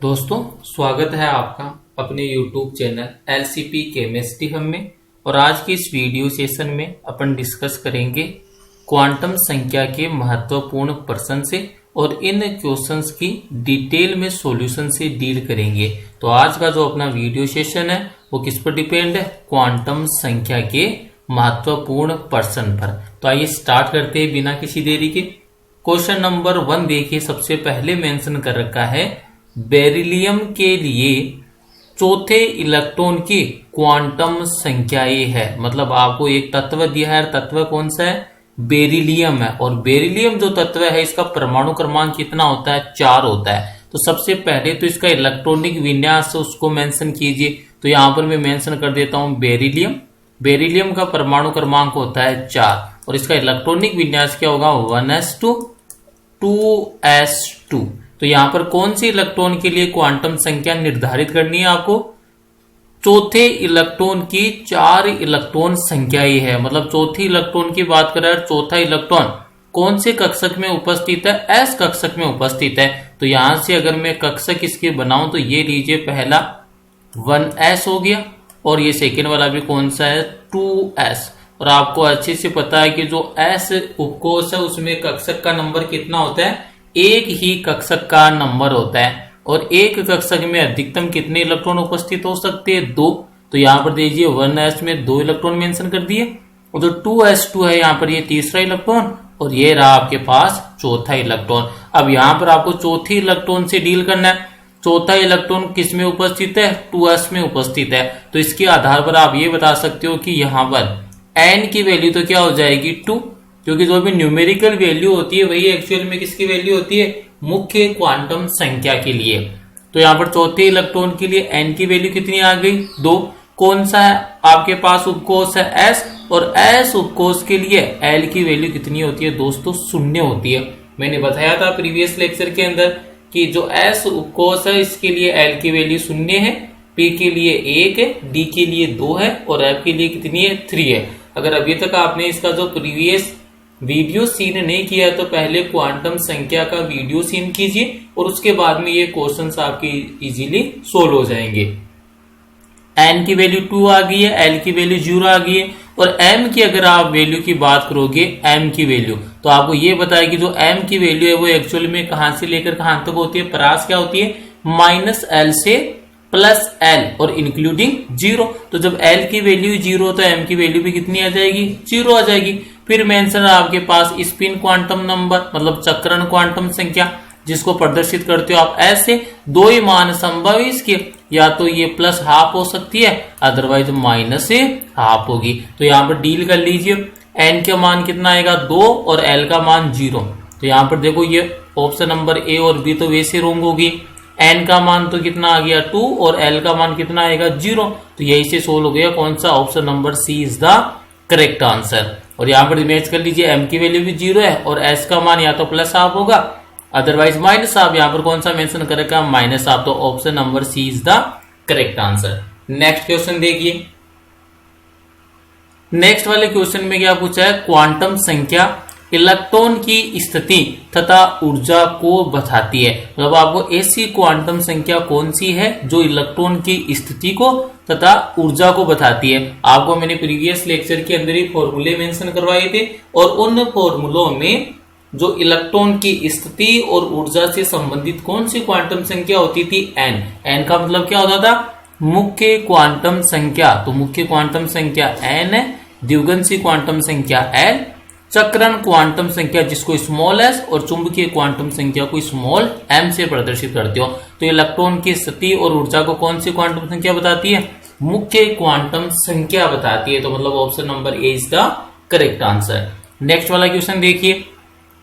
दोस्तों, स्वागत है आपका अपने YouTube चैनल LCP केमिस्ट्री हम में। और आज की इस वीडियो सेशन में अपन डिस्कस करेंगे क्वांटम संख्या के महत्वपूर्ण प्रश्न से और इन क्वेश्चंस की डिटेल में सॉल्यूशन से डील करेंगे। तो आज का जो अपना वीडियो सेशन है वो किस पर डिपेंड है? क्वांटम संख्या के महत्वपूर्ण प्रश्न पर। तो आइए स्टार्ट करते हैं बिना किसी देरी के। क्वेश्चन नंबर 1 देखिए, सबसे पहले मेंशन कर रखा है बेरिलियम के लिए चौथे इलेक्ट्रॉन की क्वांटम संख्याएं है। मतलब आपको एक तत्व दिया है, तत्व कौन सा है? बेरिलियम है। और बेरिलियम जो तत्व है इसका परमाणु क्रमांक कितना होता है? 4 होता है। तो सबसे पहले तो इसका इलेक्ट्रॉनिक विन्यास उसको मेंशन कीजिए। तो यहां पर मैं मेंशन कर देता हूं बेरिलियम। बेरिलियम का परमाणु क्रमांक होता है 4 और इसका इलेक्ट्रॉनिक विन्यास क्या होगा? 1s2 2s2। तो यहां पर कौन सी इलेक्ट्रॉन के लिए क्वांटम संख्या निर्धारित करनी है आपको? चौथे इलेक्ट्रॉन की 4 इलेक्ट्रॉन संख्याएं है। मतलब चौथी इलेक्ट्रॉन की बात कर रहे हैं, चौथा इलेक्ट्रॉन कौन से कक्षक में उपस्थित है? एस कक्षक में उपस्थित है। तो यहां से अगर मैं कक्षक इसके बनाऊं तो ये लीजिए, पहला 1s हो गया और ये सेकेंड वाला भी कौन सा है? 2s। और आपको अच्छे से पता है कि जो s उपकोष है उसमें कक्षक का नंबर कितना होता है? एक ही कक्षक का नंबर होता है। और एक कक्षक में अधिकतम कितने इलेक्ट्रॉन उपस्थित हो सकते हैं? 2। तो यहां पर देखिए 1s में 2 इलेक्ट्रॉन मेंशन कर दिए और जो 2s2 है यहां पर ये तीसरा इलेक्ट्रॉन और ये रहा आपके पास चौथा इलेक्ट्रॉन। अब यहां पर आपको चौथी इलेक्ट्रॉन से डील करना है। चौथा इलेक्ट्रॉन किस में उपस्थित है? 2s में उपस्थित है। तो इसके आधार पर आप ये बता सकते हो कि यहां पर n की वैल्यू तो क्या हो जाएगी? 2, क्योंकि जो भी न्यूमेरिकल वैल्यू होती है वही एक्चुअल में किसकी वैल्यू होती है? मुख्य क्वांटम संख्या के लिए। तो यहां पर चौथे इलेक्ट्रॉन के लिए n की वैल्यू कितनी आ गई? 2। कौन सा है आपके पास उपकोष है? s। और s उपकोष के लिए l की वैल्यू कितनी होती है दोस्तों? 0 होती है। मैंने बताया था प्रीवियस लेक्चर के अंदर कि जो s उपकोष है इसके लिए l की वैल्यू 0 है, p के लिए 1 है, d के लिए 2 है और f के लिए कितनी है? 3 है। अगर अभी तक आपने इसका जो प्रीवियस वीडियो सीन नहीं किया तो पहले क्वांटम संख्या का वीडियो सीन कीजिए और उसके बाद में ये क्वेश्चंस आपके इजीली सोल्व हो जाएंगे। n की वैल्यू 2 आ गई है, l की वैल्यू 0 आ गई है और m की अगर आप वैल्यू की बात करोगे, m की वैल्यू, तो आपको ये बताया कि जो m की वैल्यू है वो एक्चुअल में कहां से लेकर कहां तक होती है? परास क्या होती है? -l से +l और इंक्लूडिंग 0। तो जब l की वैल्यू 0 तो m की वैल्यू भी कितनी आ जाएगी? 0 आ जाएगी। फिर मेंशन है आपके पास स्पिन क्वांटम नंबर, मतलब चक्रण क्वांटम संख्या, जिसको प्रदर्शित करते हो आप ऐसे। 2 ही मान संभव है इसके, या तो ये +½ हो सकती है, अदरवाइज -½ होगी। तो यहाँ पर डील कर लीजिए। n का मान कितना आएगा? 2 और l का मान 0। तो यहाँ पर देखो ये ऑप्शन नंबर ए और बी तो वैसे रॉन्ग होगी। n का मान तो कितना आ गया? 2 और l का मान कितना आएगा? 0। तो यही से सोल्व हो गया कौन सा? Option number C is the correct answer. और यहाँ पर इमेज कर लीजिए, m की वैल्यू भी 0 है और s का मान या तो +½ होगा अदरवाइज -½। यहाँ पर कौन सा मेंशन करेगा? -½। तो option number C is the correct answer. Next question देखिए। नेक्स्ट वाले क्वेश्चन में क्या पूछा है? क्वांटम संख्या इलेक्ट्रॉन की स्थिति तथा ऊर्जा को बताती है। मतलब आपको ऐसी क्वांटम संख्या कौन सी है जो इलेक्ट्रॉन की स्थिति को तथा ऊर्जा को बताती है? आपको मैंने प्रीवियस लेक्चर के अंदर ही फॉर्मूले मेंशन करवाए थे और उन फॉर्मूलों में जो इलेक्ट्रॉन की स्थिति और ऊर्जा से संबंधित कौन सी क्वांटम संख्या होती थी? n का मतलब क्या होता था? मुख्य क्वांटम संख्या। तो मुख्य क्वांटम संख्या n है, द्विगुणित क्वांटम संख्या l, चक्रण क्वांटम संख्या जिसको स्मॉल s और चुंबकीय क्वांटम संख्या को स्मॉल m से प्रदर्शित करते हो। तो इलेक्ट्रॉन की स्थिति और ऊर्जा को कौन सी क्वांटम संख्या बताती है? मुख्य क्वांटम संख्या बताती है। तो मतलब option number A is the correct answer. Next वाला क्वेश्चन देखिए।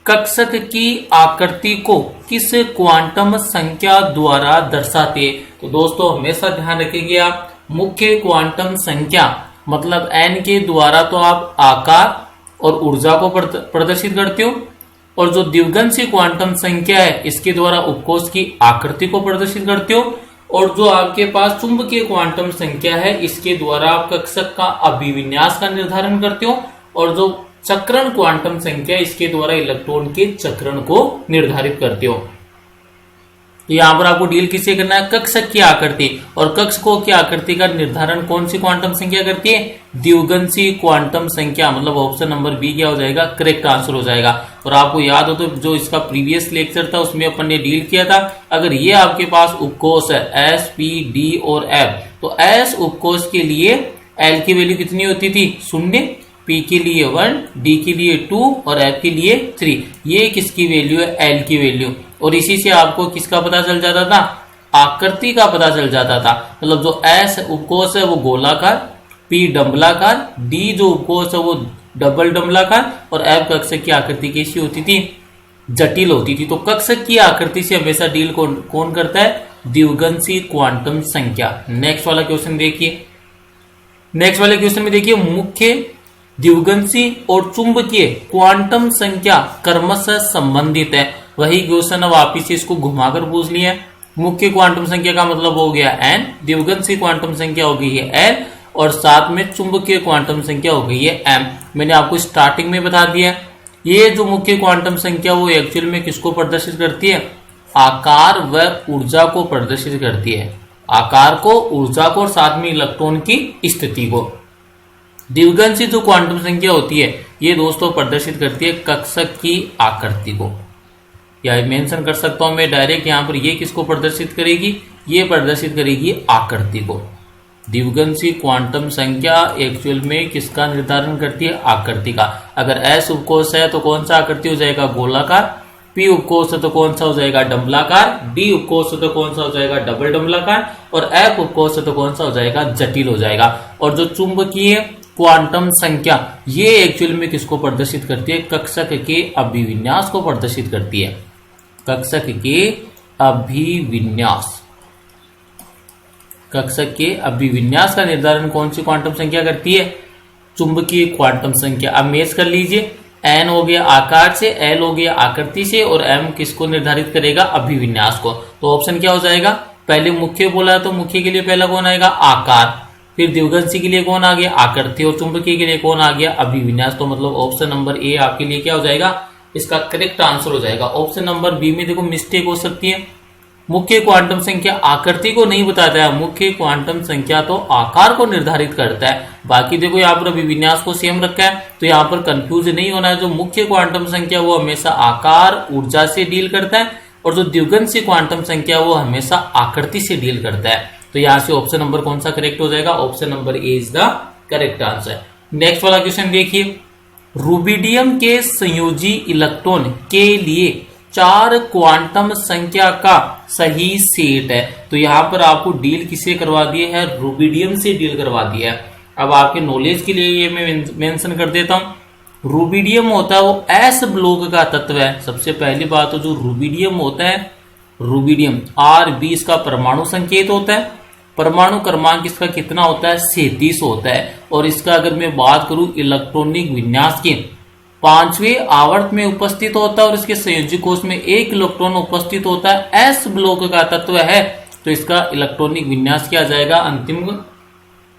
कक्षक की आकृति को किस क्वांटम संख्या द्वारा दर्शाते हैं? तो दोस्तों हमेशा ध्यान रखेंगे आप, मुख्य क्वांटम संख्या मतलब n के द्वारा तो आप आकार और ऊर्जा को प्रदर्शित करते हो और जो द्विगुणित क्वांटम संख्या है इसके द्वारा उपकोष की आकृति को प्रदर्शित करते हो और जो आपके पास चुंबकीय क्वांटम संख्या है इसके द्वारा आप कक्षक का अभिविन्यास का निर्धारण करते हो और जो चक्रण क्वांटम संख्या इसके द्वारा इलेक्ट्रॉन के चक्रण को निर्धारित करते हो। तो यहाँ पर आपको डील किससे करना है, कक्षक की आकृति। और कक्षकों की आकृति का निर्धारण कौन सी क्वांटम संख्या करती है, द्विगुणसी क्वांटम संख्या। मतलब ऑप्शन नंबर बी क्या हो जाएगा, करेक्ट आंसर हो जाएगा। और आपको याद हो तो जो इसका प्रीवियस लेक्चर था उसमें अपन ने डील किया था, अगर ये आपके पास उपकोष है एस, पी, डी और एफ, तो एस उपकोष के लिए एल की वैल्यू कितनी होती थी, 0, पी के लिए 1, डी के लिए 2 और एफ के लिए 3। ये किसकी वैल्यू है, एल की वैल्यू। और इसी से आपको किसका पता चल जाता था, आकृति का पता चल जाता था। मतलब जो एस उपकोष है वो गोलाकार, पी डंबलाकार, डी जो उपकोष है वो डबल डंबलाकार और एफ कक्षक की आकृति कैसी होती थी, जटिल होती थी। तो कक्षक की आकृति से हमेशा डील कौन करता है, द्विगुणसी क्वांटम संख्या। नेक्स्ट वाला क्वेश्चन देखिए। नेक्स्ट वाले क्वेश्चन में देखिए, मुख्य द्विगुणसी और चुंबकीय क्वांटम संख्या क्रमशः संबंधित है। वही क्वेश्चन अब वापिस इसको घुमाकर पूछ लिया। मुख्य क्वांटम संख्या का मतलब हो गया n, द्विगुणसी क्वांटम संख्या हो गई है l और साथ में चुंबकीय क्वांटम संख्या हो गई है m। मैंने आपको स्टार्टिंग में बता दिया, ये जो मुख्य क्वांटम संख्या वो एक्चुअल में किसको प्रदर्शित करती है, आकार व ऊर्जा को प्रदर्शित करती है। आकार को, ऊर्जा को और साथ में इलेक्ट्रॉन की स्थिति को। द्विगुणसी जो क्वांटम संख्या होती है ये दोस्तों प्रदर्शित करती है कक्षक की आकृति को। या मेंशन कर सकता हूं मैं डायरेक्ट यहाँ पर, ये किसको प्रदर्शित करेगी, ये प्रदर्शित करेगी आकृति को। द्विगुणसी क्वांटम संख्या एक्चुअल में किसका निर्धारण करती है, आकृति का। अगर एस उपकोष है तो कौन सा आकृति हो जाएगा, गोलाकार, पी उपकोष है तो कौन सा हो जाएगा, डंबलाकार, डी उपकोष है तो कौन सा हो जाएगा, डबल डंबलाकार और एफ उपकोष है तो कौन सा हो जाएगा, जटिल हो जाएगा। और जो चुंबकीय क्वांटम संख्या ये एक्चुअल में किसको प्रदर्शित करती है, कक्षक के अभिविन्यास को प्रदर्शित करती है। कक्षक के अभिविन्यास, कक्षक के अभिविन्यास का निर्धारण कौन सी क्वांटम संख्या करती है, चुंबकीय क्वांटम संख्या। अब मैच कर लीजिए, एन हो गया आकार से, एल हो गया आकृति से और एम किसको निर्धारित करेगा, अभिविन्यास को। तो ऑप्शन क्या हो जाएगा, पहले मुख्य बोला तो मुख्य के लिए पहला कौन आएगा, आकार, फिर द्विगुणसी के लिए कौन आ गया, आकृति और चुंबकीय के लिए कौन आ गया, अभिविन्यास। तो मतलब ऑप्शन नंबर ए आपके लिए क्या हो जाएगा, इसका करेक्ट आंसर हो जाएगा। ऑप्शन नंबर बी में देखो मिस्टेक हो सकती है, मुख्य क्वांटम संख्या आकृति को नहीं बताता है, मुख्य क्वांटम संख्या तो आकार को निर्धारित करता है। बाकी देखो यहाँ पर अभिविन्यास को सेम रखा है, तो यहाँ पर कंफ्यूज नहीं होना है। जो मुख्य क्वांटम संख्या वो हमेशा आकार ऊर्जा से डील करता है और जो द्विगुणसी क्वांटम संख्या वो हमेशा आकृति से डील करता है। तो यहाँ से ऑप्शन नंबर कौन सा करेक्ट हो जाएगा, option number A is the correct answer. Next वाला क्वेश्चन देखिए, रूबिडियम के संयोजी इलेक्ट्रॉन के लिए 4 क्वांटम संख्या का सही सेट है। तो यहाँ पर आपको डील किसे करवा दिए है, रूबिडियम से डील करवा दिया है। अब आपके नॉलेज के लिए ये मैं मेंशन कर देता हूं, रूबिडियम होता है वो एस ब्लॉक का तत्व है। सबसे पहली बात तो जो रूबिडियम होता है, रूबिडियम R20 का परमाणु संकेत होता है, परमाणु क्रमांक इसका कितना होता है, 37 होता है। और इसका अगर मैं बात करूं इलेक्ट्रॉनिक विन्यास की, 5वें आवर्त में उपस्थित होता है और इसके संयोजी कोष में 1 इलेक्ट्रॉन उपस्थित होता है, एस ब्लॉक का तत्व है। तो इसका इलेक्ट्रॉनिक विन्यास क्या आ जाएगा, अंतिम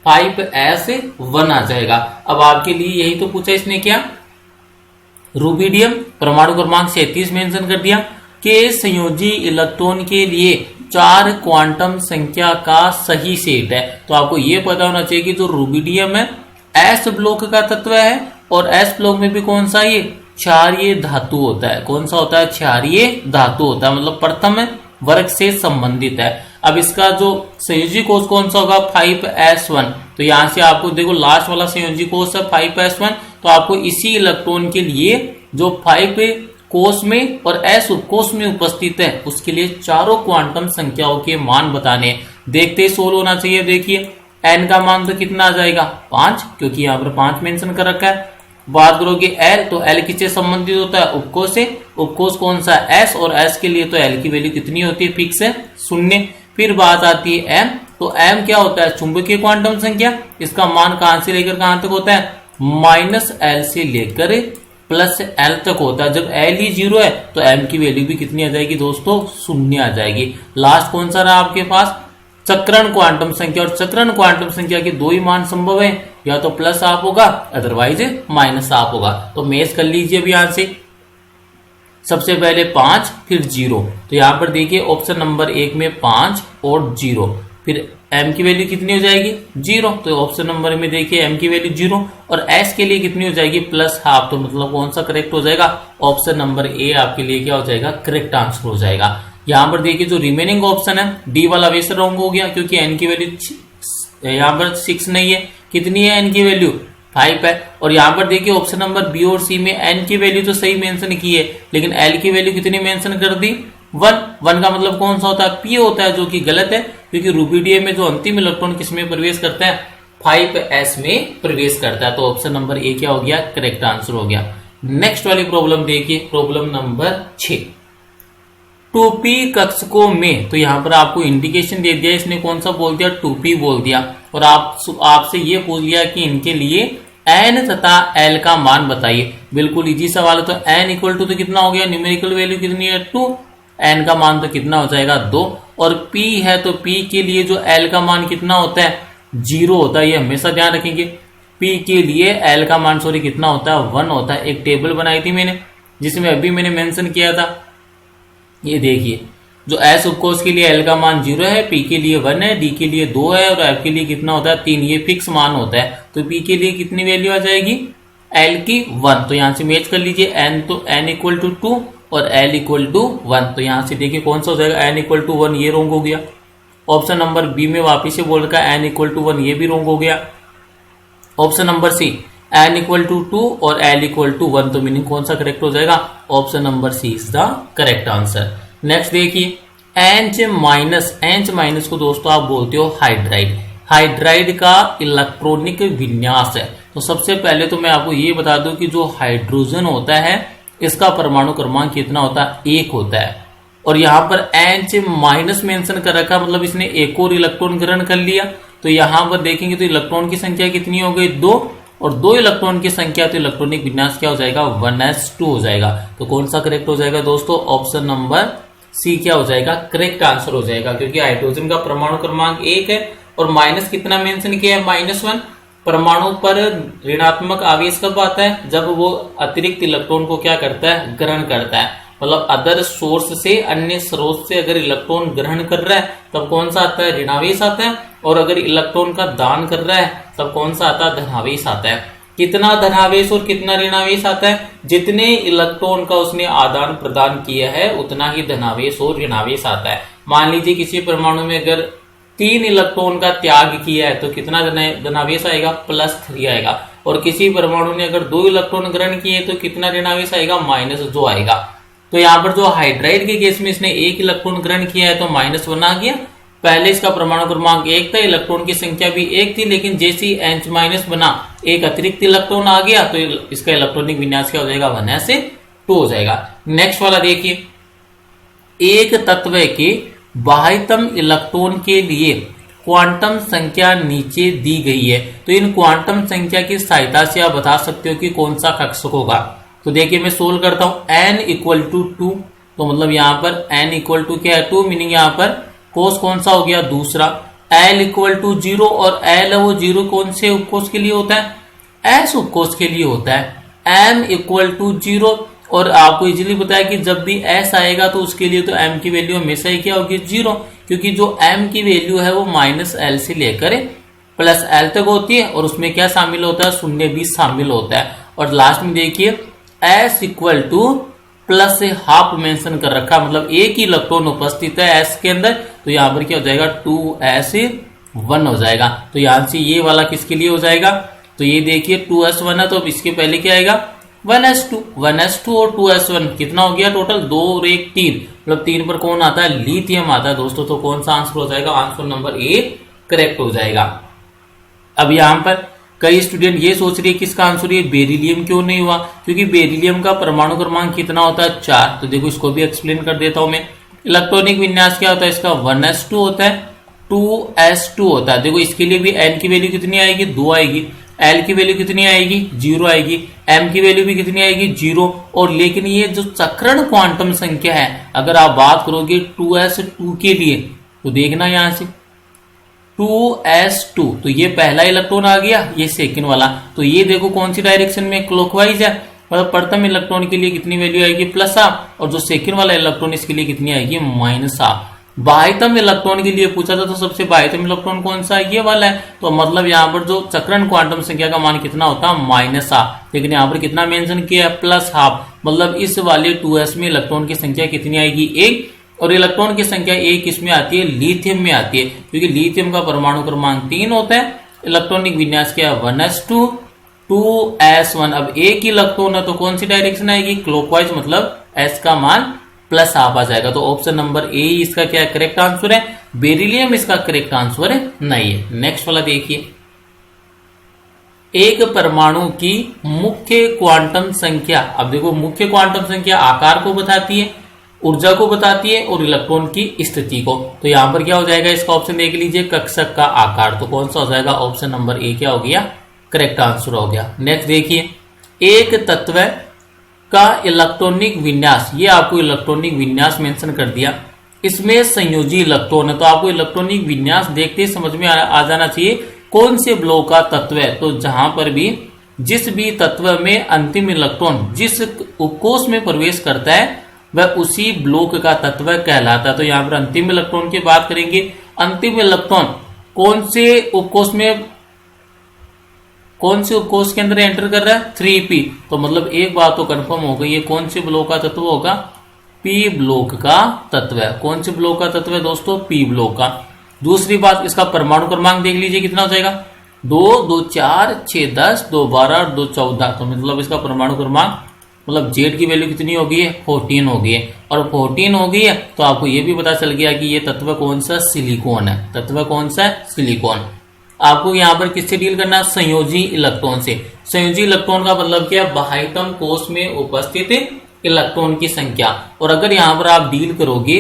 5s1 आ जाएगा। अब आपके लिए यही तो पूछा इसने क्या, रूबिडियम परमाणु क्रमांक 37 मेंशन कर दिया के संयोजी इलेक्ट्रॉन के लिए 4 क्वांटम संख्या का सही सेट है। तो आपको यह पता होना चाहिए कि जो रूबिडियम है एस ब्लॉक का तत्व है और एस ब्लॉक में भी कौन सा, ये क्षारीय धातु होता है। कौन सा होता है, क्षारीय धातु होता है, मतलब प्रथम वर्ग से संबंधित है। अब इसका जो संयोजी कोष कौन सा होगा, 5s1। तो यहां से आपको देखो लास्ट वाला संयोजी कोष है 5s1, तो आपको इसी इलेक्ट्रॉन के लिए जो 5 कोष में और s उपकोष में उपस्थित है उसके लिए चारों क्वांटम संख्याओं के मान बताने। देखते ही सोल्व होना चाहिए। देखिए n का मान तो कितना आ जाएगा, 5, क्योंकि यहाँ पर 5 मेंशन कर रखा है। बात करोगे l, तो l किससे संबंधित होता है, उपकोष से। उपकोष कौन सा है, s, और s के लिए तो l की वैल्यू कितनी होती है, फिक्स है, 0। फिर बात आती है m, तो m क्या होता है, चुंबकीय क्वांटम संख्या। इसका मान कहां से लेकर कहां तक होता है, -l से लेकर +l तक होता है। जब l ही 0 है तो m की वैल्यू भी कितनी आ जाएगी दोस्तों, 0 आ जाएगी। लास्ट कौन सा रहा आपके पास, चक्रण क्वांटम संख्या। और चक्रण क्वांटम संख्या के 2 ही मान संभव है, या तो प्लस आप होगा अदरवाइज माइनस आप होगा। तो मैच कर लीजिए अब यहां से। सबसे पहले 5 फिर 0। तो यहाँ पर देखिए ऑप्शन नंबर 1 में 5 और 0, फिर m की वैल्यू कितनी हो जाएगी 0। तो ऑप्शन नंबर में देखिए m की वैल्यू 0 और s के लिए कितनी हो जाएगी +½ तो मतलब कौन सा करेक्ट हो जाएगा ऑप्शन नंबर ए आपके लिए क्या हो जाएगा करेक्ट आंसर हो जाएगा। यहाँ पर देखिए जो रिमेनिंग ऑप्शन है डी वाला वैसे रॉन्ग हो गया क्योंकि n की वैल्यू यहाँ पर 6 नहीं है, कितनी है n की वैल्यू 5 है। और यहाँ पर देखिए ऑप्शन नंबर बी और सी में n की वैल्यू तो सही मेंशन की है लेकिन l की वैल्यू कितनी मेंशन कर दी 1 का मतलब कौन सा होता है p होता है, जो कि गलत है क्योंकि रुबिडियम में जो अंतिम इलेक्ट्रॉन किस में प्रवेश करता है 5s में प्रवेश करता है। तो ऑप्शन नंबर ए क्या हो गया करेक्ट आंसर हो गया। नेक्स्ट वाली प्रॉब्लम देखिए प्रॉब्लम नंबर 6 2p कक्षकों में। तो यहाँ पर आपको इंडिकेशन दे दिया, इसने कौन सा बोल दिया 2p बोल दिया और आपसे ये पूछ लिया कि इनके लिए n तथा l का मान बताइए। बिल्कुल इजी सवाल है। तो n इक्वल टू तो कितना हो गया न्यूमेरिकल वैल्यू कितनी है 2, n का मान तो कितना हो जाएगा 2 और p है तो p के लिए जो l का मान कितना होता है 0 होता है, ये हमेशा ध्यान रखेंगे। p के लिए l का मान कितना होता है 1 होता है। एक टेबल बनाई थी मैंने जिसमें अभी मैंने मेंशन किया था, ये देखिए जो s उपकोष के लिए l का मान 0 है, p के लिए 1 है, d के लिए 2 है और f के लिए कितना होता है 3, ये फिक्स मान होता है। तो p के लिए कितनी वैल्यू आ जाएगी l की 1। तो यहां से मैच कर लीजिए n, तो n इक्वल टू 2 और l इक्वल टू 1। तो यहां से देखिए कौन सा हो जाएगा n इक्वल टू 1, ये रॉन्ग हो गया। ऑप्शन नंबर बी में वापिस से बोल रखा है n इक्वल टू 1, ये भी रॉन्ग हो गया। Option number C n equal to 2 और l इक्वल टू 1, तो मीनिंग कौन सा करेक्ट हो जाएगा option number C is the correct answer. Next देखिए H माइनस को दोस्तों आप बोलते हो हाइड्राइड। हाइड्राइड का इलेक्ट्रॉनिक विन्यास है। तो सबसे पहले तो मैं आपको ये बता दूं कि जो हाइड्रोजन होता है इसका परमाणु क्रमांक कितना होता है 1 होता है और यहाँ पर H- मेंशन कर रखा, मतलब इसने एक और इलेक्ट्रॉन ग्रहण कर लिया। तो यहाँ पर देखेंगे तो इलेक्ट्रॉन की संख्या कितनी हो गई 2 और 2 इलेक्ट्रॉन की संख्या, तो इलेक्ट्रॉनिक विन्यास क्या हो जाएगा 1s2 हो जाएगा। तो कौन सा करेक्ट हो जाएगा दोस्तों ऑप्शन नंबर सी क्या हो जाएगा करेक्ट आंसर हो जाएगा, क्योंकि हाइड्रोजन का परमाणु क्रमांक 1 है और माइनस कितना मेंशन किया है -1। परमाणु पर ऋणात्मक आवेश कब आता है जब वो अतिरिक्त इलेक्ट्रॉन को क्या करता है ग्रहण करता है, मतलब अदर सोर्स से अन्य स्रोत से अगर इलेक्ट्रॉन ग्रहण कर रहा है तब कौन सा आता है ऋणावेश आता है, और अगर इलेक्ट्रॉन का दान कर रहा है तब कौन सा आता है धनावेश आता है। कितना धनावेश और कितना ऋणावेश आता है, जितने इलेक्ट्रॉन का उसने आदान प्रदान किया है उतना ही धनावेश और ऋणावेश आता है। मान लीजिए किसी परमाणु में अगर 3 इलेक्ट्रॉन का त्याग किया है तो कितना धनावेश आएगा +3 आएगा, और किसी परमाणु ने अगर 2 इलेक्ट्रॉन ग्रहण किए तो कितना ऋणावेश आएगा -2 आएगा। तो यहाँ पर जो हाइड्राइड के केस में इसने 1 इलेक्ट्रॉन ग्रहण किया है तो -1 आ गया। पहले इसका परमाणु क्रमांक 1 था, इलेक्ट्रॉन की संख्या भी 1 थी, लेकिन जैसे ही H- बना एक अतिरिक्त इलेक्ट्रॉन आ गया तो इसका इलेक्ट्रॉनिक विन्यास क्या हो जाएगा 1s2 हो जाएगा। नेक्स्ट वाला देखिए, एक तत्व के बाह्यतम इलेक्ट्रॉन के लिए क्वांटम संख्या नीचे दी गई है। तो इन क्वांटम संख्या की सहायता से आप बता सकते हो कि कौन सा कक्षक होगा। तो देखिए मैं सोल्व करता हूं n इक्वल टू 2, तो मतलब यहाँ पर n इक्वल टू क्या है 2, मीनिंग यहाँ पर कोस कौन सा हो गया दूसरा। l इक्वल टू 0 और l वो 0 कौन से उपकोष के लिए होता है s उपकोष के लिए होता है। m इक्वल टू 0 और आपको इजीली पता है कि जब भी s आएगा तो उसके लिए तो m की वैल्यू हमेशा ही क्या होगी 0, क्योंकि जो m की वैल्यू है वो -l से लेकर +l तक होती है और उसमें क्या शामिल होता है शून्य भी शामिल होता है। और लास्ट में देखिए s इक्वल टू +½ मेंशन कर रखा, मतलब एक ही इलेक्ट्रॉन उपस्थित है s के अंदर, तो यहाँ पर क्या हो जाएगा 2s1 हो जाएगा। तो यहाँ से ये वाला किसके लिए हो जाएगा, तो ये देखिए 2s1 है तो अब इसके पहले क्या आएगा 1s2 और 2s1 कितना हो गया टोटल 2 और 1 3, मतलब 3 पर कौन आता है लिथियम आता है दोस्तों। तो कौन सा आंसर हो जाएगा आंसर नंबर ए करेक्ट हो जाएगा। अब यहाँ पर कई स्टूडेंट ये सोच रहे हैं कि इसका आंसर ये बेरिलियम क्यों नहीं हुआ, क्योंकि बेरिलियम का परमाणु क्रमांक कितना होता है 4। तो देखो इसको भी एक्सप्लेन कर देता हूं मैं। इलेक्ट्रॉनिक विन्यास क्या होता है इसका 1s2 होता है 2s2 होता है। देखो इसके लिए भी n की वैल्यू कितनी आएगी 2 आएगी, l की वैल्यू कितनी आएगी 0 आएगी, m की वैल्यू भी कितनी आएगी 0। और लेकिन ये जो चक्रण क्वांटम संख्या है अगर आप बात करोगे 2s2 के लिए तो देखना यहां से 2s2, तो ये पहला इलेक्ट्रॉन आ गया, ये सेकंड वाला, तो ये देखो कौन सी डायरेक्शन में क्लॉकवाइज है मतलब प्रथम इलेक्ट्रॉन के लिए कितनी वैल्यू आएगी प्लस हाफ, और जो सेकंड वाला इलेक्ट्रॉन इसके लिए कितनी आएगी माइनस हाफ। बाह्यतम इलेक्ट्रॉन के लिए पूछा था तो सबसे बाह्यतम इलेक्ट्रॉन कौन सा है, ये वाला है। तो मतलब यहाँ पर जो चक्रण क्वांटम संख्या का मान कितना होता है माइनस हाफ, लेकिन यहाँ पर कितना मेंशन किया है प्लस हाफ। मतलब इस वाले 2s में इलेक्ट्रॉन की संख्या कितनी आएगी 1, और इलेक्ट्रॉन की संख्या 1 किसमें आती है लिथियम में आती है, क्योंकि लिथियम का परमाणु क्रमांक 3 होता है। इलेक्ट्रॉनिक विन्यास क्या है 1s2 2s1। अब एक इलेक्ट्रॉन है तो कौन सी डायरेक्शन आएगी क्लॉकवाइज, मतलब s का मान प्लस हाफ आ जाएगा। तो ऑप्शन नंबर ए इसका क्या करेक्ट आंसर है, बेरिलियम इसका करेक्ट आंसर नहीं है। नेक्स्ट वाला देखिए, एक परमाणु की मुख्य क्वांटम संख्या, अब देखो मुख्य क्वांटम संख्या आकार को बताती है, ऊर्जा को बताती है और इलेक्ट्रॉन की स्थिति को। तो यहां पर क्या हो जाएगा, इसका ऑप्शन देख लीजिए कक्षक का आकार। तो कौन सा हो जाएगा ऑप्शन नंबर ए क्या हो गया करेक्ट आंसर हो गया। नेक्स्ट देखिए, एक तत्व का इलेक्ट्रॉनिक विन्यास, ये आपको इलेक्ट्रॉनिक विन्यास मेंशन कर दिया, इसमें संयोजी इलेक्ट्रॉन है। तो आपको इलेक्ट्रॉनिक विन्यास देखते ही समझ में आ जाना चाहिए कौन से ब्लॉक का तत्व है। तो जहां पर भी जिस भी तत्व में अंतिम इलेक्ट्रॉन जिस उपकोष में प्रवेश करता है वह उसी ब्लॉक का तत्व कहलाता है। तो यहाँ पर अंतिम इलेक्ट्रॉन की बात करेंगे, अंतिम इलेक्ट्रॉन कौन से उपकोष में, कौन से उपकोष के अंदर एंटर कर रहा है 3p। तो मतलब एक बात तो कंफर्म हो गई, ये कौन से ब्लॉक का तत्व होगा p ब्लॉक का तत्व है। कौन से ब्लॉक का तत्व है दोस्तों p ब्लॉक का। दूसरी बात, इसका परमाणु क्रमांक देख लीजिए कितना हो जाएगा 2 2 4 6 10 2 12 2 14। तो मतलब इसका परमाणु क्रमांक मतलब Z की वैल्यू कितनी हो गई है 14 हो गई है, और 14 हो गई है तो आपको ये भी पता चल गया कि ये तत्व कौन सा सिलिकॉन है। तत्व कौन सा है सिलिकॉन। आपको यहाँ पर किससे डील करना है संयोजी इलेक्ट्रॉन से। संयोजी इलेक्ट्रॉन का मतलब क्या है बाह्यतम कोष में उपस्थित इलेक्ट्रॉन की संख्या। और अगर यहाँ पर आप डील करोगे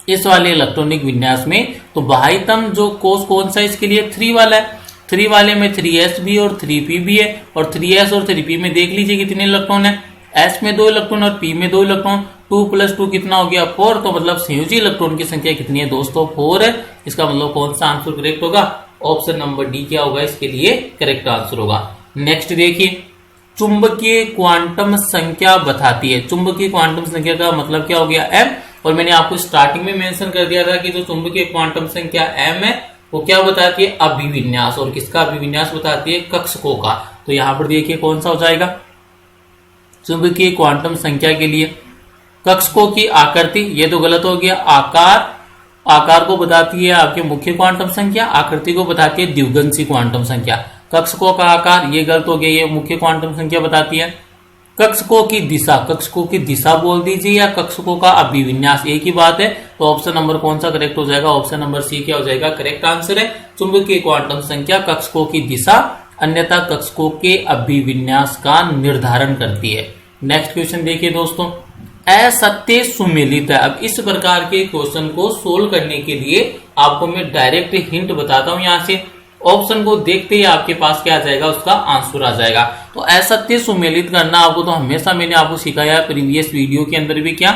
इस वाले इलेक्ट्रॉनिक विन्यास में तो बाह्यतम जो कोष कौन सा इसके लिए 3 वाला है। 3 वाले में 3s भी और 3p भी है, और 3s और 3p में देख लीजिए कितने इलेक्ट्रॉन है, s में 2 इलेक्ट्रॉन और p में 2 इलेक्ट्रॉन। 2 + 2 कितना हो गया 4। तो मतलब संयोजी इलेक्ट्रॉन की संख्या कितनी है दोस्तों 4 है। इसका मतलब कौन सा आंसर करेक्ट होगा, ऑप्शन नंबर डी क्या होगा इसके लिए करेक्ट आंसर होगा। नेक्स्ट देखिए, चुंबकीय क्वांटम संख्या बताती है। चुंबकीय क्वांटम संख्या का मतलब क्या हो गया m, और मैंने आपको स्टार्टिंग में मेंशन कर दिया था कि जो चुंबकीय क्वांटम संख्या m है वो क्या बताती है अभिविन्यास, और किसका अभिविन्यास बताती है कक्षकों का। तो यहां पर देखिए कौन सा हो जाएगा चुंबकीय क्वांटम संख्या के लिए कक्षकों की आकृति, ये तो गलत हो गया। आकार को बताती है आपके मुख्य क्वांटम संख्या, आकृति को बताती है द्विगंशी क्वांटम संख्या। कक्षकों का आकार ये गलत हो गया, ये मुख्य क्वांटम संख्या बताती है। कक्षकों की दिशा, कक्षकों की दिशा बोल दीजिए या कक्षकों का अभिविन्यास एक ही बात है। तो ऑप्शन नंबर कौन सा करेक्ट हो जाएगा, ऑप्शन नंबर सी क्या हो जाएगा करेक्ट आंसर है। चुंबकीय क्वांटम संख्या कक्षकों की दिशा अन्यथा कक्षकों के अभिविन्यास का निर्धारण करती है। नेक्स्ट क्वेश्चन देखिए दोस्तों, असत्य सुमेलित है। अब इस प्रकार के क्वेश्चन को सोल्व करने के लिए आपको मैं डायरेक्ट हिंट बताता हूं, यहां से ऑप्शन को देखते ही आपके पास क्या आ जाएगा उसका आंसर आ जाएगा। तो असत्य सुमेलित करना आपको तो हमेशा मैंने आपको सिखाया प्रीवियस वीडियो के अंदर भी क्या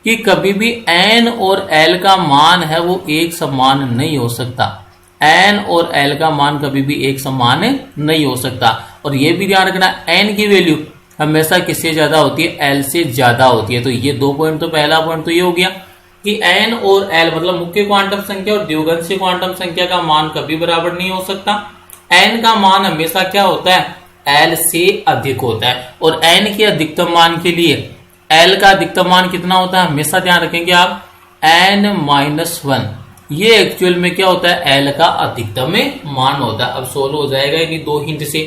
कि कभी भी n और l का मान है वो एक समान नहीं हो सकता। n और l का मान कभी भी एक समान नहीं हो सकता। और ये भी ध्यान रखना n की वैल्यू हमेशा किससे ज्यादा होती है l से ज्यादा होती है। तो ये 2 पॉइंट, तो पहला पॉइंट तो ये हो गया कि n और l मतलब मुख्य क्वांटम संख्या और द्विगंशी क्वांटम संख्या का मान कभी बराबर नहीं हो सकता। n का मान हमेशा क्या होता है l से अधिक होता है, और n के अधिकतम मान के लिए l का अधिकतम मान कितना होता है हमेशा ध्यान रखेंगे आप n-1। ये एक्चुअल में क्या होता है l का अधिकतम मान होता है। अब सोल्व हो जाएगा इन्हीं 2 हिंट से।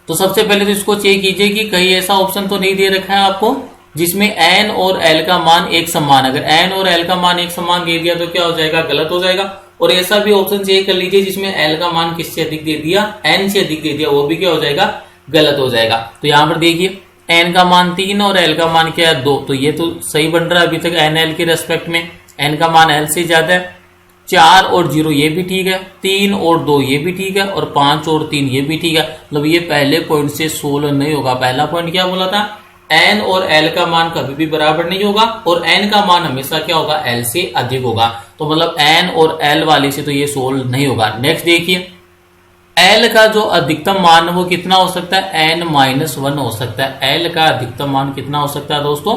तो सबसे पहले तो इसको चेक कीजिए कि कहीं ऐसा ऑप्शन तो नहीं दे रखा है आपको जिसमें n और l का मान एक समान। अगर n और l का मान एक समान दे दिया तो क्या हो जाएगा गलत हो जाएगा। और ऐसा भी ऑप्शन चेक कर लीजिए जिसमें l का मान किससे अधिक दे दिया n से अधिक दे दिया, वो भी क्या हो जाएगा गलत हो जाएगा। तो यहाँ पर देखिए n का मान 3 और l का मान क्या है 2, तो ये तो सही बन रहा है अभी तक n l के रेस्पेक्ट में। n का मान l से ज्यादा है, 4 और 0 ये भी ठीक है, 3 और 2 ये भी ठीक है, और 5 और 3 ये भी ठीक है। मतलब ये पहले पॉइंट से सोल्व नहीं होगा। पहला पॉइंट क्या बोला था n और l का मान कभी भी बराबर नहीं होगा, और n का मान हमेशा क्या होगा l से अधिक होगा। तो मतलब n और l वाले से तो ये सोल्व नहीं होगा। नेक्स्ट देखिए, एल का जो अधिकतम मान है वो कितना हो सकता है, n-1 हो सकता है। एल का अधिकतम मान कितना हो सकता है दोस्तों,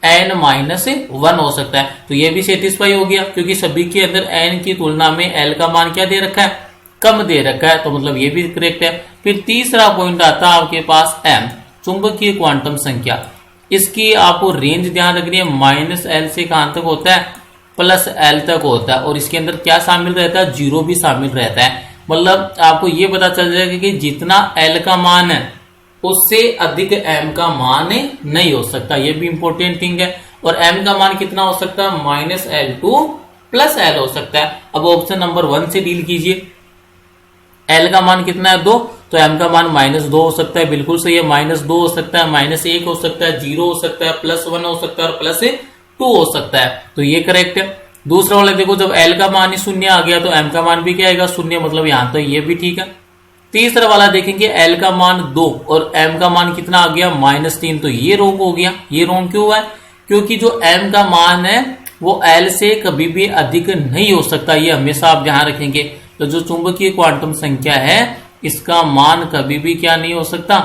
n-1 हो सकता है। तो ये भी सेटिस्फाई हो गया, क्योंकि सभी के अंदर n की तुलना में एल का मान क्या दे रखा है, कम दे रखा है, तो मतलब ये भी करेक्ट है। फिर तीसरा पॉइंट आता है आपके पास m, चुंबकीय क्वांटम संख्या। इसकी आपको रेंज ध्यान रखनी है, -L से कहां तक होता है, +L तक होता है। और इसके अंदर क्या शामिल रहता है, 0 भी शामिल रहता है। मतलब आपको ये पता चल जाएगा कि जितना L का मान है उससे अधिक M का मान नहीं हो सकता, ये भी इंपॉर्टेंट थिंग है। और M का मान कितना हो सकता है, -L2 +L हो सकता है। अब ऑप्शन नंबर 1 से डील कीजिए। L का मान कितना है, 2, तो M का मान -2 हो सकता है, बिल्कुल सही है। -2 हो सकता है, -1 हो सकता है, 0 हो सकता है, +1 हो सकता है और +2 हो सकता है, तो ये करेक्ट है। दूसरा वाला देखो, जब L का मान ही 0 आ गया तो M का मान भी क्या आएगा, 0, मतलब यहां तो ये भी ठीक है। तीसरा वाला देखेंगे, L का मान 2 और M का मान कितना आ गया, -3, तो ये रोंग हो गया। ये रोंग क्यों है, क्योंकि जो M का मान है वो L से कभी भी अधिक नहीं हो सकता, ये हमेशा आप ध्यान रखेंगे। तो जो चुंबकीय क्वांटम संख्या है इसका मान कभी भी क्या नहीं हो सकता,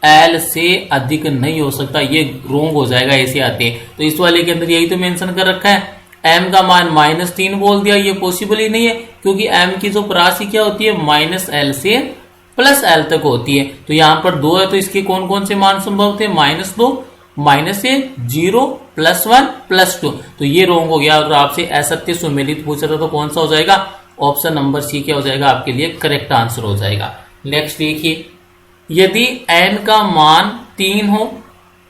L से अधिक नहीं हो सकता, ये रोंग हो जाएगा ऐसे आते। तो इस वाले के अंदर यही तो मेंशन कर रखा है, M का मान -3 बोल दिया, ये पॉसिबल ही नहीं है, क्योंकि M की जो राशि क्या होती है, -L से +L तक होती है। तो यहां पर 2 है, तो इसके कौन कौन से मान संभव थे, -2, -1, 0, +1, +2, तो ये रोंग हो गया। अगर आपसे असत्य सुमेलित पूछा था तो कौन सा हो जाएगा, ऑप्शन नंबर सी क्या हो जाएगा आपके लिए करेक्ट आंसर हो जाएगा। नेक्स्ट देखिए, यदि n का मान 3 हो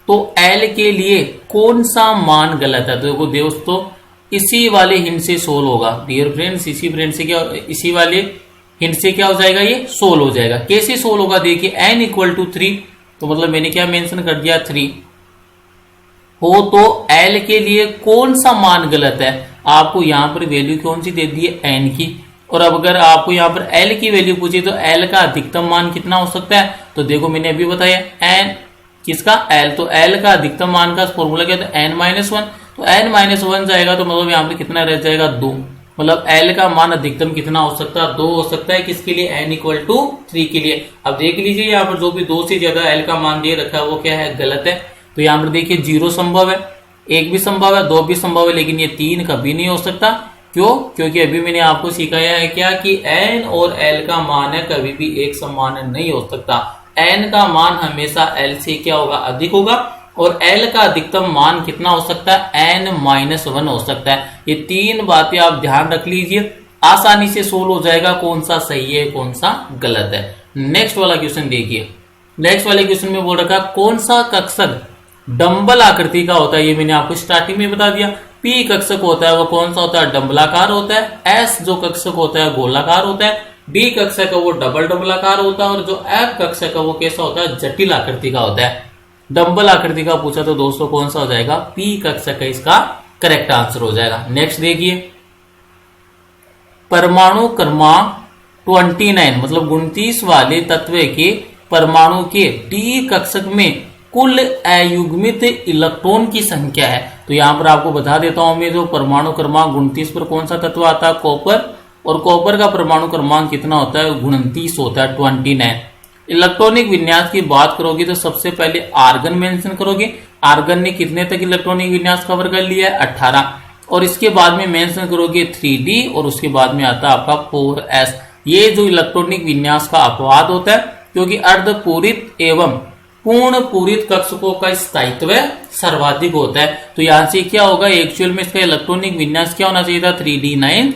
तो L के लिए कौन सा मान गलत है। तो देखो दोस्तों, इसी वाले हिंट से सोल्व होगा डियर फ्रेंड्स, इसी वाले हिंट से क्या हो जाएगा, ये सोल्व हो जाएगा। कैसे सोल्व होगा, देखिए n = 3, तो मतलब मैंने क्या मेंशन कर दिया, 3 हो तो L के लिए कौन सा मान गलत है। आपको यहां पर वैल्यू कौन सी दे दी है, n की। और अब अगर आपको यहां पर L की वैल्यू पूछी तो L का अधिकतम मान कितना हो सकता है, तो देखो मैंने अभी बताया n किसका, L, तो L का अधिकतम मान का फॉर्मूला क्या था, n-1, तो n-1 जाएगा तो मतलब यहाँ पे कितना रह जाएगा, 2, मतलब L का मान अधिकतम कितना हो सकता है, 2 हो सकता है। किसके लिए, n = 3 के लिए। अब देख लीजिए यहाँ पर जो भी 2 से ज्यादा L का मान दे रखा है वो क्या है, गलत है। तो यहाँ पर देखिए 0 संभव है, 1 भी संभव है, 2 भी संभव है, लेकिन ये 3 कभी नहीं हो सकता। क्यों, क्योंकि अभी मैंने आपको सिखाया है क्या कि n और L का मान है कभी भी एक समान नहीं हो सकता। n का मान हमेशा L से क्या होगा, अधिक होगा, और L का अधिकतम मान कितना हो सकता है, n-1 हो सकता है। ये 3 बातें आप ध्यान रख लीजिए, आसानी से सोल्व हो जाएगा कौन सा सही है कौन सा गलत है। नेक्स्ट वाला क्वेश्चन देखिए, नेक्स्ट वाले क्वेश्चन में बोल रखा कौन सा कक्षक डंबल आकृति का होता है। ये मैंने आपको स्टार्टिंग में बता दिया। P कक्षक होता है वो कौन सा होता है, डंबलाकार होता है। S जो कक्षक होता है गोलाकार होता है। D कक्षक है वो डबल डंबलाकार होता है, और जो F कक्षक है वो कैसा होता है, जटिल आकृति का होता है। डंबल आकृति का पूछा तो दोस्तों कौन सा हो जाएगा, P कक्षक है इसका करेक्ट आंसर हो जाएगा। नेक्स्ट देखिए, परमाणु क्रमांक 29 मतलब 29 वाले तत्व के परमाणु के D कक्षक में कुल अयुग्मित इलेक्ट्रॉन की संख्या है। तो यहां पर आपको बता देता हूं मैं, जो परमाणु क्रमांक 29 पर कौन सा तत्व आता है, कॉपर, और कॉपर का परमाणु क्रमांक कितना होता है, 29 होता है, 29। इलेक्ट्रॉनिक विन्यास की बात करोगे तो सबसे पहले आर्गन मेंशन करोगे। आर्गन ने कितने तक इलेक्ट्रॉनिक विन्यास कवर कर लिया है, 18, और इसके बाद में मेंशन करोगे 3D, और उसके बाद में आता है आपका 4S। ये जो इलेक्ट्रॉनिक विन्यास का अपवाद होता है, क्योंकि अर्धपूरित एवं पूर्ण पूरित कक्षकों का स्थायित्व सर्वाधिक होता है। तो यहां से क्या होगा, एक्चुअल में इसका इलेक्ट्रॉनिक विन्यास क्या होना चाहिए था, 3D9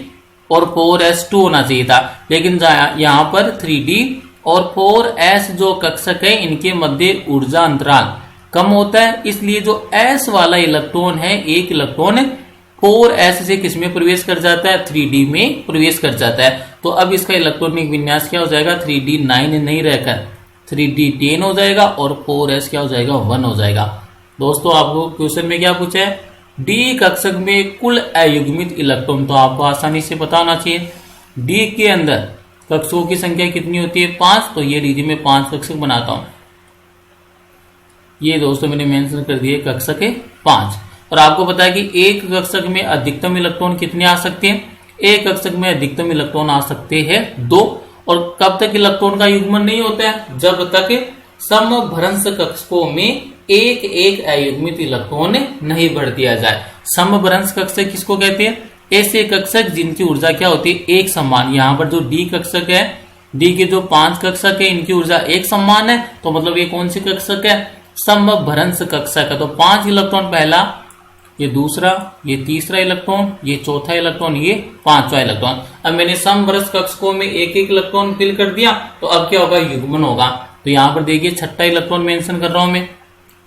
और 4S2 होना चाहिए था। लेकिन यहाँ पर 3D और 4S जो कक्षक है इनके मध्य ऊर्जा अंतराल कम होता है, इसलिए जो S वाला इलेक्ट्रॉन है, एक इलेक्ट्रॉन 4S से किसमें प्रवेश कर जाता है, 3D में प्रवेश कर जाता है। तो अब इसका इलेक्ट्रॉनिक विन्यास क्या हो जाएगा, 3D9 नहीं रहकर 3D10 हो जाएगा, और 4S क्या हो जाएगा, 1 हो जाएगा। दोस्तों आपको क्वेश्चन में क्या पूछा है, D कक्षक में कुल अयुग्मित इलेक्ट्रॉन, तो आपको आसानी से पता होना चाहिए D के अंदर कक्षकों की संख्या कितनी होती है, 5। तो ये लीजिए मैं 5 कक्षक बनाता हूं। ये दोस्तों मैंने मेंशन कर दिए कक्षक है 5, और आपको पता है कि एक कक्षक में अधिकतम इलेक्ट्रॉन कितने आ सकते हैं, एक कक्षक में अधिकतम इलेक्ट्रॉन आ सकते हैं 2, और कब तक इलेक्ट्रॉन का युग्मन नहीं होता है? जब तक समभ्रंश कक्षकों में एक एक अयुग्मित इलेक्ट्रॉन नहीं भर दिया जाए। समभ्रंश कक्षक किसको कहते हैं? ऐसे कक्षक जिनकी ऊर्जा क्या होती है? एक समान। यहाँ पर जो डी कक्षक है, डी के जो 5 कक्षक है इनकी ऊर्जा एक समान है, तो मतलब ये कौन सी कक्षक है? समभ्रंश कक्षक है। तो 5 इलेक्ट्रॉन पहला, ये दूसरा, ये तीसरा इलेक्ट्रॉन, ये चौथा इलेक्ट्रॉन, ये पांचवा इलेक्ट्रॉन। अब मैंने समभ्रंश कक्षकों में एक एक इलेक्ट्रॉन फिल कर दिया, तो अब क्या होगा? युग्मन होगा। तो यहाँ पर देखिए छठा इलेक्ट्रॉन मेंशन कर रहा हूं मैं।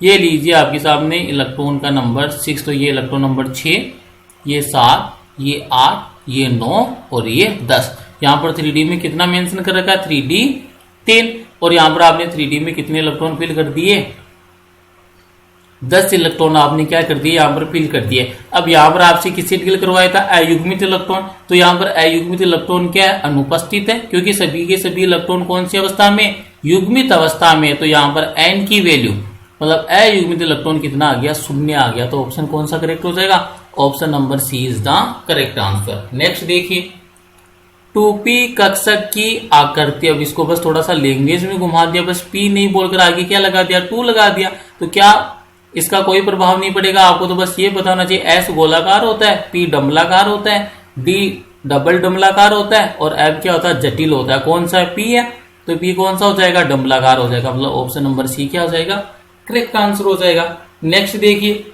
ये लीजिए आपके सामने इलेक्ट्रॉन का नंबर 6, तो ये इलेक्ट्रॉन नंबर 6, ये 7, ये 8, ये 9 और ये 10। यहाँ पर 3D में कितना मेंशन कर रखा है? 3D 10। और यहाँ पर आपने 3D में कितने इलेक्ट्रॉन फिल कर दिए? 10 इलेक्ट्रॉन आपने क्या कर दिए? यहाँ पर फिल कर दिए। अब यहाँ पर आपसे किससे डील करवाया था? अयुग्मित इलेक्ट्रॉन। तो यहाँ पर अयुग्मित इलेक्ट्रॉन क्या है? अनुपस्थित है, क्योंकि सभी के सभी इलेक्ट्रॉन कौन सी अवस्था में? युग्मित अवस्था में। तो यहाँ पर n की वैल्यू मतलब अयुग्मित इलेक्ट्रॉन कितना आ गया? 0 आ गया। तो ऑप्शन कौन सा करेक्ट हो जाएगा? Option number C is the correct answer. Next देखिए 2p कक्षक की आकृति। अब इसको बस थोड़ा सा लैंग्वेज में घुमा दिया, बस p नहीं बोलकर आगे क्या लगा दिया? 2 लगा दिया। तो क्या इसका कोई प्रभाव नहीं पड़ेगा? आपको तो बस ये पता होना चाहिए s गोलाकार होता है, p डमलाकार होता है, d डबल डमलाकार होता है और f क्या होता है? जटिल होता है। कौन सा है? p है। तो p कौन सा हो जाएगा? डमलाकार हो जाएगा। मतलब ऑप्शन नंबर सी क्या हो जाएगा? करेक्ट आंसर हो जाएगा। नेक्स्ट देखिए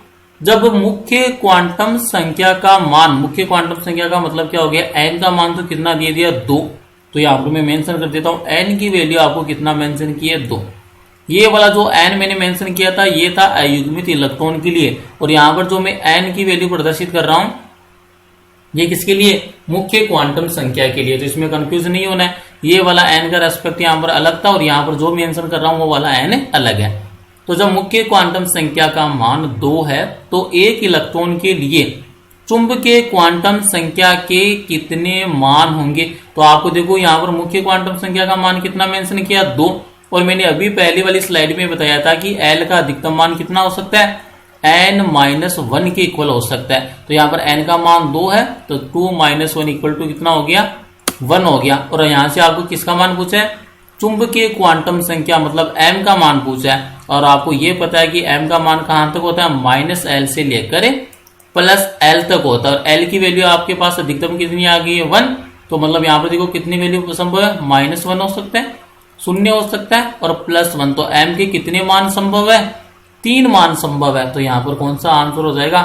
जब मुख्य क्वांटम संख्या का मान, मुख्य क्वांटम संख्या का मतलब क्या हो गया? n का मान तो कितना दे दिया? 2। तो यहाँ पर मैं मेंशन कर देता हूँ n की वैल्यू आपको कितना मेंशन की है? 2। ये वाला जो n मैंने मेंशन किया था ये था अयुग्मित इलेक्ट्रॉन के लिए, और यहाँ पर जो मैं n की वैल्यू प्रदर्शित कर रहा हूं ये किसके लिए? मुख्य क्वांटम संख्या के लिए। तो इसमें कंफ्यूज नहीं होना है। ये वाला n का रेस्पेक्ट यहाँ पर अलग था और यहाँ पर जो मेंशन कर रहा हूं वो वाला n अलग है। तो जब मुख्य क्वांटम संख्या का मान 2 है तो एक इलेक्ट्रॉन के लिए चुंबकीय क्वांटम संख्या के कितने मान होंगे? तो आपको देखो यहाँ पर मुख्य क्वांटम संख्या का मान कितना मेंशन किया? 2। और मैंने अभी पहली वाली स्लाइड में बताया था कि L का अधिकतम मान कितना हो सकता है? n-1 के इक्वल हो सकता है। तो यहाँ पर n का मान 2 है तो 2 - 1 इक्वल टू कितना हो गया? 1 हो गया। और यहाँ से आपको किसका मान पूछा है? चुंबकीय क्वांटम संख्या मतलब m का मान पूछा है। और आपको ये पता है कि m का मान कहां तक होता है? -L से लेकर +L तक होता है। और L की वैल्यू आपके पास अधिकतम कितनी आ गई है? 1। तो मतलब यहाँ पर देखो कितनी वैल्यू संभव है? -1 हो सकता है, 0 हो सकता है और +1। तो m के कितने मान संभव है? 3 मान संभव है। तो यहाँ पर कौन सा आंसर हो जाएगा?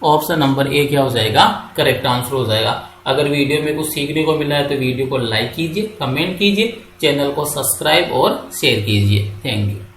ऑप्शन नंबर ए क्या हो जाएगा? करेक्ट आंसर हो जाएगा। अगर वीडियो में कुछ सीखने को मिला है तो वीडियो को लाइक कीजिए, कमेंट कीजिए, चैनल को सब्सक्राइब और शेयर कीजिए। Thank you.